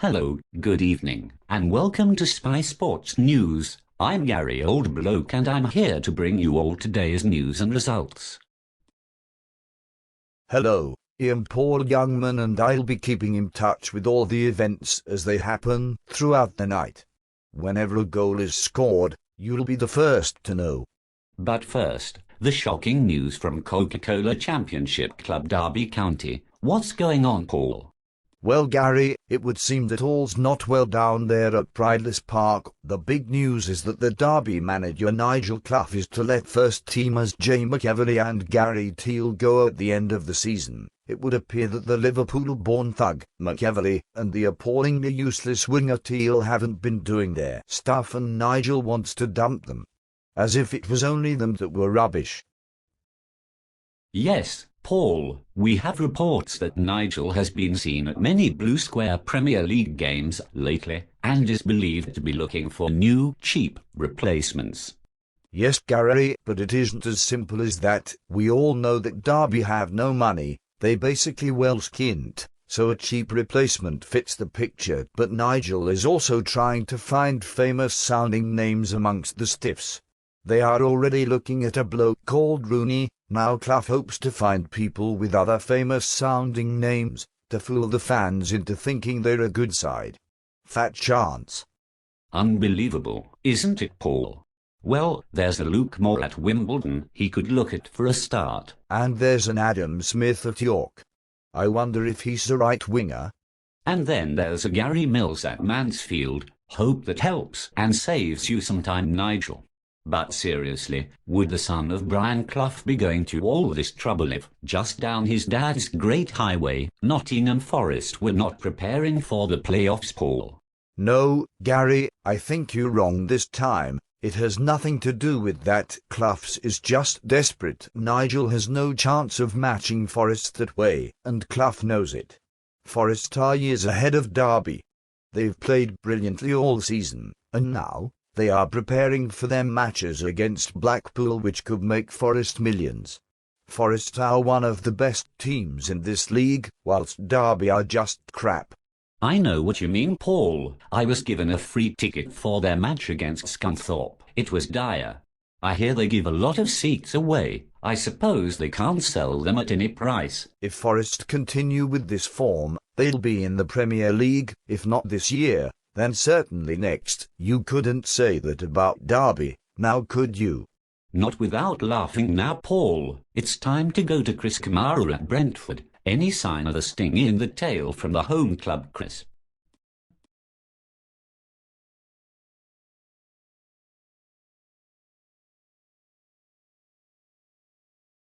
Hello, good evening, and welcome to Spy Sports News. I'm Gary Old Bloke and I'm here to bring you all today's news and results. Hello, I'm Paul Youngman and I'll be keeping in touch with all the events as they happen throughout the night. Whenever a goal is scored, you'll be the first to know. But first, the shocking news from Coca-Cola Championship Club Derby County. What's going on, Paul? Well, Gary, it would seem that all's not well down there at Prideless Park. The big news is that the Derby manager Nigel Clough is to let first-teamers Jay McEvery and Gary Teal go at the end of the season. It would appear that the Liverpool-born thug, McEvery, and the appallingly useless winger Teal haven't been doing their stuff and Nigel wants to dump them. As if it was only them that were rubbish. Yes, Paul, we have reports that Nigel has been seen at many Blue Square Premier League games lately and is believed to be looking for new, cheap replacements. Yes, Gary, but it isn't as simple as that. We all know that Derby have no money. They basically well-skinned, so a cheap replacement fits the picture. But Nigel is also trying to find famous-sounding names amongst the stiffs. They are already looking at a bloke called Rooney. Now Clough hopes to find people with other famous-sounding names to fool the fans into thinking they're a good side. Fat chance. Unbelievable, isn't it, Paul? Well, there's a Luke Moore at Wimbledon he could look at for a start. And there's an Adam Smith at York. I wonder if he's the right winger. And then there's a Gary Mills at Mansfield. Hope that helps and saves you some time, Nigel. But seriously, would the son of Brian Clough be going to all this trouble if, just down his dad's great highway, Nottingham Forest were not preparing for the playoffs, Paul? No, Gary, I think you're wrong this time. It has nothing to do with that. Clough's is just desperate. Nigel has no chance of matching Forest that way, and Clough knows it. Forest are years ahead of Derby. They've played brilliantly all season, and now they are preparing for their matches against Blackpool, which could make Forest millions. Forest are one of the best teams in this league, whilst Derby are just crap. I know what you mean, Paul. I was given a free ticket for their match against Scunthorpe. It was dire. I hear they give a lot of seats away. I suppose they can't sell them at any price. If Forest continue with this form, they'll be in the Premier League, if not this year, then certainly next. You couldn't say that about Derby, now could you? Not without laughing now, Paul. It's time to go to Chris Kamara at Brentford. Any sign of a sting in the tail from the home club, Chris?